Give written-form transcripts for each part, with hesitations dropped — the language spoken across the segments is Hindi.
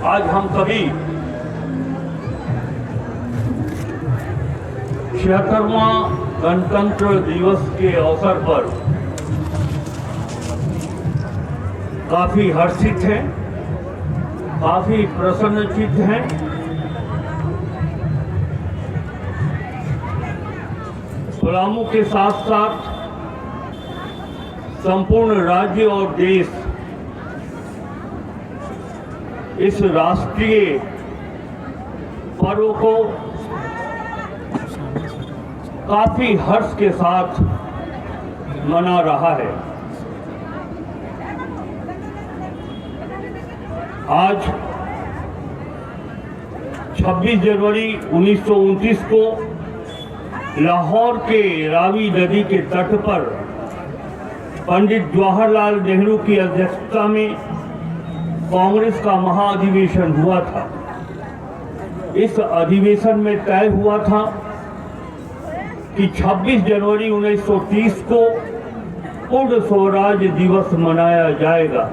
आज हम सभी 76वां गणतंत्र दिवस के अवसर पर काफी हर्षित हैं, काफी प्रसन्नचित्त हैं। पलामू के साथ साथ संपूर्ण राज्य और देश इस राष्ट्रीय पर्व को काफी हर्ष के साथ मना रहा है। आज 26 जनवरी 1929 को लाहौर के रावी नदी के तट पर पंडित जवाहरलाल नेहरू की अध्यक्षता में कांग्रेस का महाअधिवेशन हुआ था। इस अधिवेशन में तय हुआ था कि 26 जनवरी 1930 को पूर्ण स्वराज दिवस मनाया जाएगा।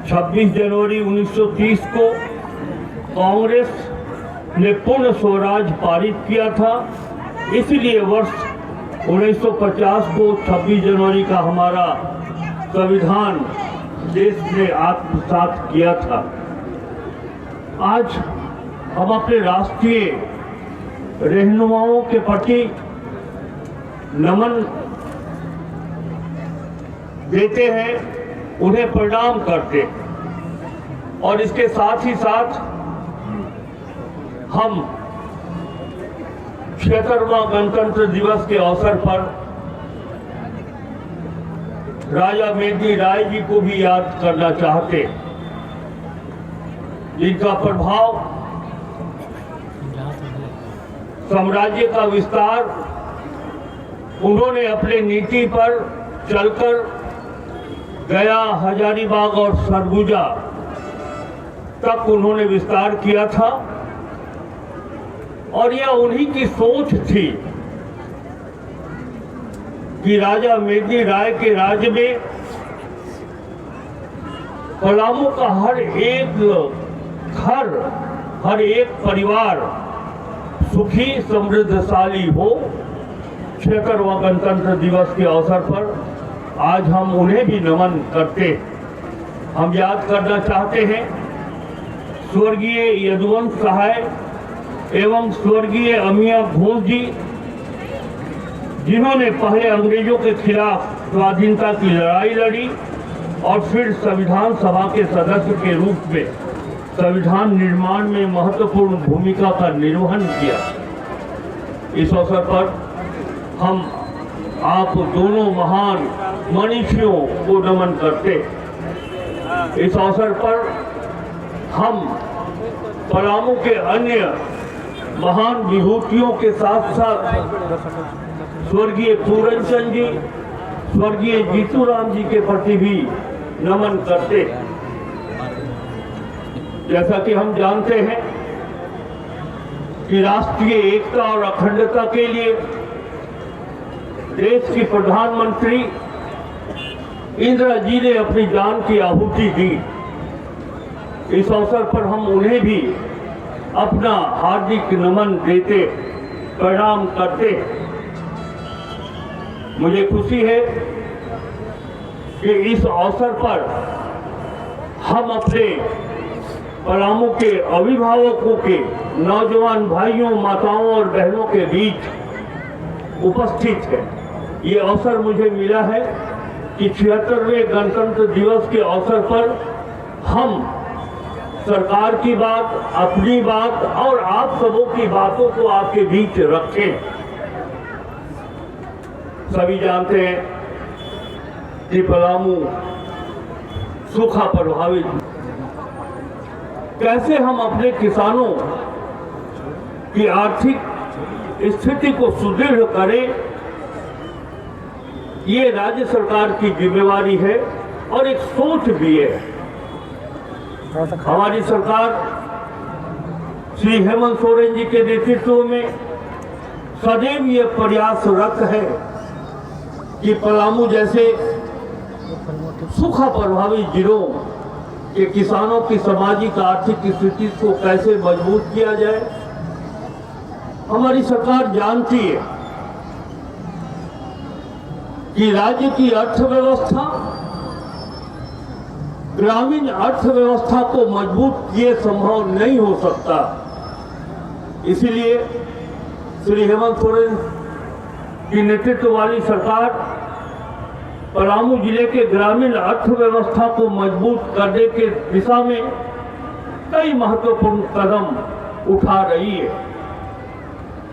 26 जनवरी 1930 को कांग्रेस ने पूर्ण स्वराज पारित किया था, इसलिए वर्ष 1950 को 26 जनवरी का हमारा संविधान देश ने आत्मसात किया था। आज हम अपने राष्ट्रीय रहनुमाओं के प्रति नमन देते हैं, उन्हें प्रणाम करते हैं और इसके साथ ही साथ हम 76वां गणतंत्र दिवस के अवसर पर राजा मेदिनी राय जी को भी याद करना चाहते, जिनका प्रभाव साम्राज्य का विस्तार उन्होंने अपने नीति पर चलकर गया, हजारीबाग और सरगुजा तक उन्होंने विस्तार किया था और यह उन्हीं की सोच थी कि राजा मेदिनी राय के राज्य में पलामू का हर एक घर, हर एक परिवार सुखी समृद्धशाली हो। 76वां गणतंत्र दिवस के अवसर पर आज हम उन्हें भी नमन करते, हम याद करना चाहते हैं स्वर्गीय यदुवंश सहाय एवं स्वर्गीय अमिया घोष जी, जिन्होंने पहले अंग्रेजों के खिलाफ स्वाधीनता की लड़ाई लड़ी और फिर संविधान सभा के सदस्य के रूप में संविधान निर्माण में महत्वपूर्ण भूमिका का निर्वहन किया। इस अवसर पर हम आप दोनों महान मनीषियों को नमन करते। इस अवसर पर हम पलामू के अन्य महान विभूतियों के साथ साथ स्वर्गीय पूरनचंद जी, स्वर्गीय जीतूराम जी के प्रति भी नमन करते। जैसा कि हम जानते हैं कि राष्ट्रीय एकता और अखंडता के लिए देश की प्रधानमंत्री इंदिरा जी ने अपनी जान की आहुति दी। इस अवसर पर हम उन्हें भी अपना हार्दिक नमन देते, प्रणाम करते। मुझे खुशी है कि इस अवसर पर हम अपने पलामू के अभिभावकों के, नौजवान भाइयों, माताओं और बहनों के बीच उपस्थित है। ये अवसर मुझे मिला है कि 76वें गणतंत्र दिवस के अवसर पर हम सरकार की बात, अपनी बात और आप सबों की बातों को आपके बीच रखें। सभी जानते हैं कि पलामू सूखा प्रभावित, कैसे हम अपने किसानों की आर्थिक स्थिति को सुदृढ़ करें, ये राज्य सरकार की जिम्मेवारी है और एक सोच भी है। हमारी सरकार श्री हेमंत सोरेन जी के नेतृत्व में सदैव ये प्रयासरत है कि पलामू जैसे सूखा प्रभावित जिलों कि किसानों की सामाजिक आर्थिक स्थिति को कैसे मजबूत किया जाए। हमारी सरकार जानती है कि राज्य की अर्थव्यवस्था ग्रामीण अर्थव्यवस्था को मजबूत किए संभव नहीं हो सकता। इसीलिए श्री हेमंत सोरेन की नेतृत्व वाली सरकार पलामू जिले के ग्रामीण अर्थव्यवस्था को मजबूत करने के दिशा में कई महत्वपूर्ण कदम उठा रही है।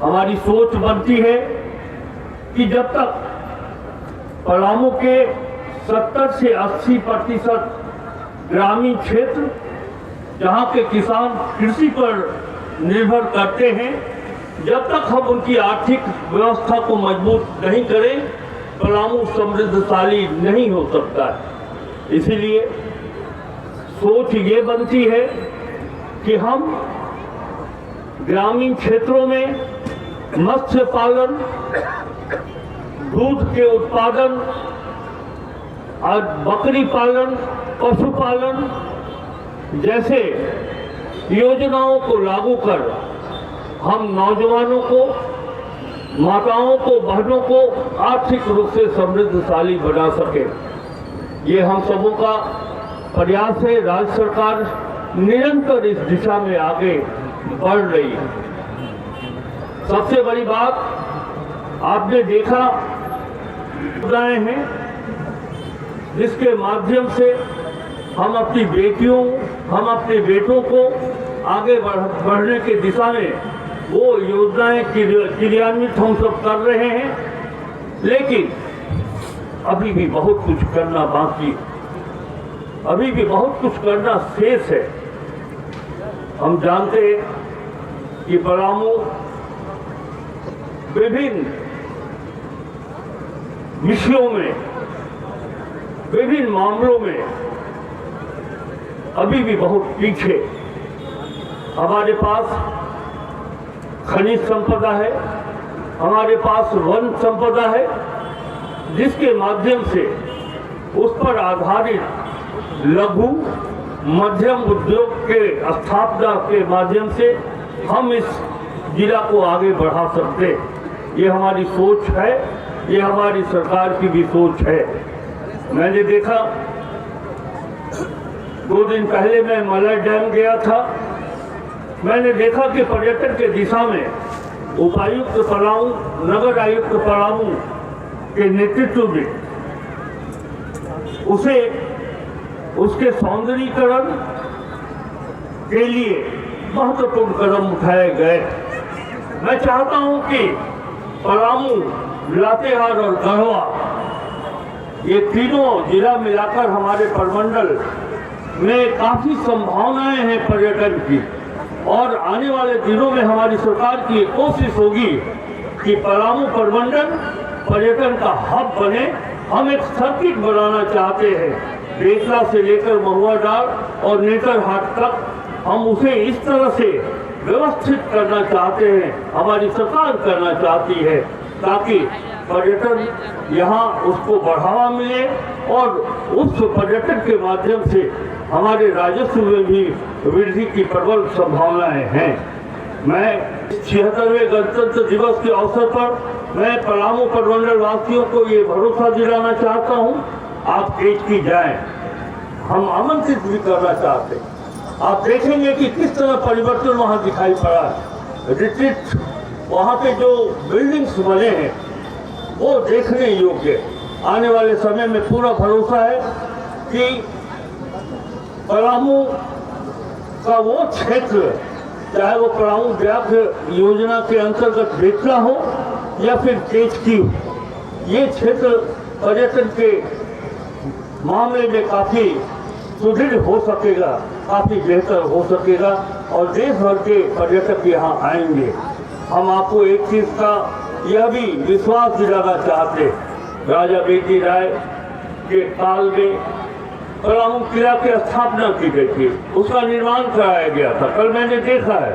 हमारी सोच बनती है कि जब तक पलामू के 70 से 80% ग्रामीण क्षेत्र जहां के किसान कृषि पर निर्भर करते हैं, जब तक हम उनकी आर्थिक व्यवस्था को मजबूत नहीं करें, पलामू समृद्धशाली नहीं हो सकता है। इसीलिए सोच ये बनती है कि हम ग्रामीण क्षेत्रों में मत्स्य पालन, दूध के उत्पादन और बकरी पालन, पशुपालन जैसे योजनाओं को लागू कर हम नौजवानों को, माताओं को, बहनों को आर्थिक रूप से समृद्धशाली बना सके। ये हम सबों का प्रयास है। राज्य सरकार निरंतर इस दिशा में आगे बढ़ रही है। सबसे बड़ी बात आपने देखा योजनाएं हैं जिसके माध्यम से हम अपनी बेटियों, हम अपने बेटों को आगे बढ़ने की दिशा में वो योजनाएं क्रियान्वित हम सब कर रहे हैं। लेकिन अभी भी बहुत कुछ करना बाकी है, अभी भी बहुत कुछ करना शेष है। हम जानते हैं कि पलामू विभिन्न विषयों में, विभिन्न मामलों में अभी भी बहुत पीछे। हमारे पास खनिज संपदा है, हमारे पास वन संपदा है, जिसके माध्यम से उस पर आधारित लघु मध्यम उद्योग के स्थापना के माध्यम से हम इस जिला को आगे बढ़ा सकते। ये हमारी सोच है, ये हमारी सरकार की भी सोच है। मैंने देखा 2 दिन पहले मैं मलाई डैम गया था। मैंने देखा कि पर्यटन के दिशा में उपायुक्त पलामू, नगर आयुक्त पलामू के नेतृत्व में उसे उसके सौंदर्यीकरण के लिए महत्वपूर्ण कदम उठाए गए। मैं चाहता हूं कि पलामू, लातेहार और गढ़वा ये तीनों जिला मिलाकर हमारे प्रमंडल में काफी संभावनाएं हैं पर्यटन की, और आने वाले दिनों में हमारी सरकार की कोशिश होगी कि पलामू प्रमंडल पर्यटन का हब बने। हम एक सर्किट बनाना चाहते हैं, बेतला से लेकर महुआ डाल और नेतरहाट तक हम उसे इस तरह से व्यवस्थित करना चाहते हैं, हमारी सरकार करना चाहती है, ताकि पर्यटन यहाँ उसको बढ़ावा मिले और उस पर्यटन के माध्यम से हमारे राजस्व में भी वृद्धि की प्रबल संभावनाएं हैं। मैं 76वें गणतंत्र दिवस के अवसर पर मैं पलामू प्रमंडल वासियों को ये भरोसा दिलाना चाहता हूँ, आप तेज की जाएं। हम आमंत्रित भी करना चाहते हैं। आप देखेंगे कि किस तरह परिवर्तन वहाँ दिखाई पड़ा है। रिट्रीट वहाँ पे जो बिल्डिंग्स बने हैं वो देखने योग्य। आने वाले समय में पूरा भरोसा है कि पलामू का वो क्षेत्र, चाहे वो पलामू व्याघ्र योजना के अंतर्गत बेतला हो या फिर केचकी हो, ये क्षेत्र पर्यटन के मामले में काफी सुदृढ़ हो सकेगा, काफी बेहतर हो सकेगा और देश भर के पर्यटक यहाँ आएंगे। हम आपको एक चीज का यह भी विश्वास दिलाना चाहते, राजा बेटी राय के काल में पलामू किला की स्थापना की गई थी, उसका निर्माण कराया गया था। कल मैंने देखा है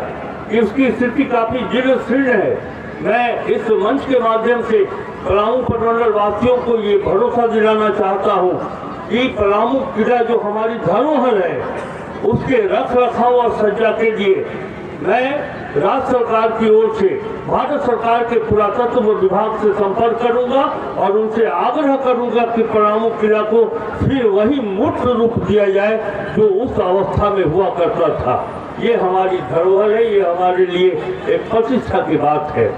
कि उसकी स्थिति काफी जीर्ण शीर्ण है। मैं इस मंच के माध्यम से पलामू प्रमंडल वासियों को ये भरोसा दिलाना चाहता हूँ कि पलामू किला जो हमारी धरोहर है उसके रख रखाव और सज्जा के लिए मैं राज्य सरकार की ओर से भारत सरकार के पुरातत्व विभाग से संपर्क करूंगा और उनसे आग्रह करूंगा कि पलामू किला को फिर वही मूर्त रूप दिया जाए जो उस अवस्था में हुआ करता था। ये हमारी धरोहर है, ये हमारे लिए एक प्रतिष्ठा की बात है।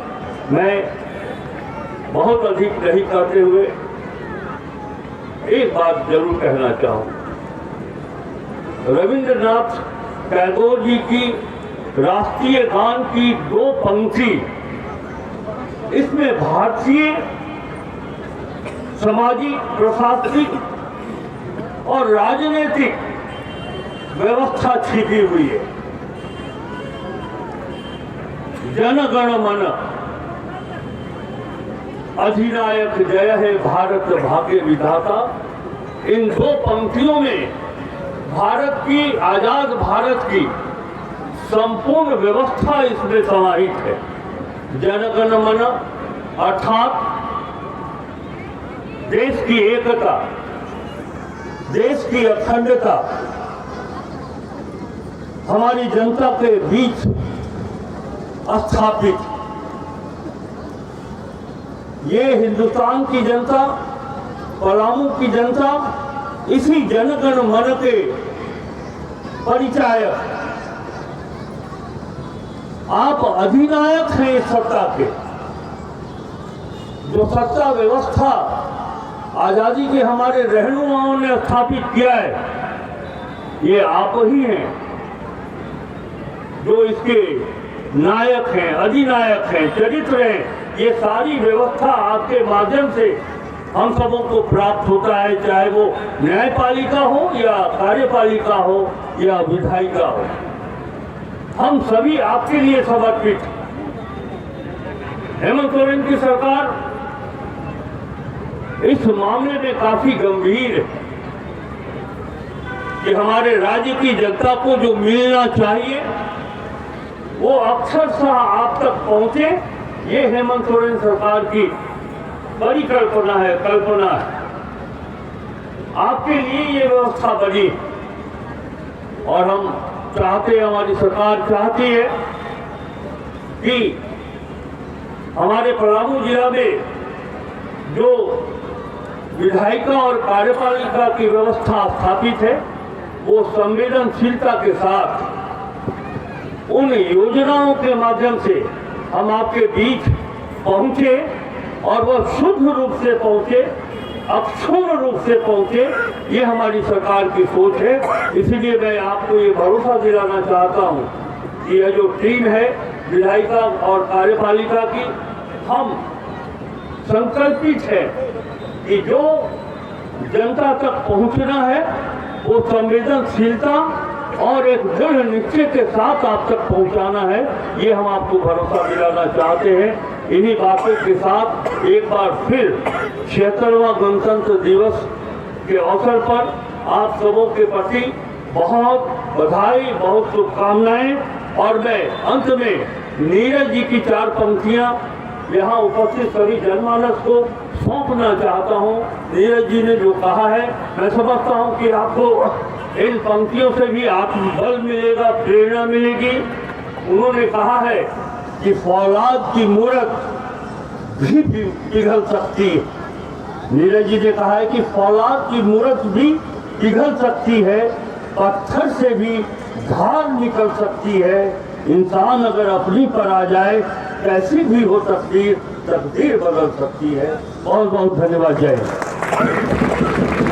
मैं बहुत अधिक नहीं करते हुए एक बात जरूर कहना चाहूँ। रविंद्रनाथ टैगोर जी की राष्ट्रीय गान की 2 पंक्ति, इसमें भारतीय सामाजिक, प्रशासनिक और राजनीतिक व्यवस्था छिपी हुई है। जन गण मन अधिनायक जय है भारत भाग्य विधाता, इन 2 पंक्तियों में भारत की, आजाद भारत की संपूर्ण व्यवस्था इसमें समाहित है। जन गण मन अर्थात देश की एकता, देश की अखंडता हमारी जनता के बीच स्थापित। ये हिंदुस्तान की जनता, पलामू की जनता इसी जनगण मन के परिचायक, आप अधिनायक हैं इस सत्ता के। जो सत्ता व्यवस्था आजादी के हमारे रहनुमाओं ने स्थापित किया है, ये आप ही हैं जो इसके नायक हैं, अधिनायक हैं, चरित्र हैं। ये सारी व्यवस्था आपके माध्यम से हम सबों को प्राप्त होता है, चाहे वो न्यायपालिका हो या कार्यपालिका हो या विधायिका हो, हम सभी आपके लिए समर्पित। हेमंत सोरेन की सरकार इस मामले में काफी गंभीर है कि हमारे राज्य की जनता को जो मिलना चाहिए वो अक्षरशः आप तक पहुंचे। ये हेमंत सोरेन सरकार की परिकल्पना है, कल्पना है। आपके लिए ये व्यवस्था बनी और हम चाहते हैं, हमारी सरकार चाहती है कि हमारे पलामू जिला में जो विधायिका और कार्यपालिका की व्यवस्था स्थापित है वो संवेदनशीलता के साथ उन योजनाओं के माध्यम से हम आपके बीच पहुंचे और वह शुद्ध रूप से पहुंचे, अक्षुण्ण रूप से पहुंचे। ये हमारी सरकार की सोच है। इसीलिए मैं आपको ये भरोसा दिलाना चाहता हूं कि यह जो टीम है विधायिका और कार्यपालिका की, हम संकल्पित है कि जो जनता तक पहुंचना है वो संवेदनशीलता और एक दृढ़ निश्चय के साथ आप तक पहुंचाना है। ये हम आपको भरोसा दिलाना चाहते हैं। इन्हीं बातों के साथ एक बार फिर 76वां गणतंत्र दिवस के अवसर पर आप सबों के प्रति बहुत बधाई, बहुत शुभकामनाएं। और मैं अंत में नीरज जी की 4 पंक्तियां यहाँ उपस्थित सभी जनमानस को सौंपना चाहता हूँ। नीरज जी ने जो कहा है, मैं समझता हूँ कि आपको इन पंक्तियों से भी आत्मबल मिलेगा, प्रेरणा मिलेगी। उन्होंने कहा है कि फौलाद की मूरत भी पिघल सकती है। नीरज जी ने कहा है कि फौलाद की मूरत भी पिघल सकती है, पत्थर से भी धार निकल सकती है। इंसान अगर अपनी पर आ जाए, कैसी भी हो तकदीर, तकदीर बदल सकती है। बहुत बहुत धन्यवाद। जय हिंद।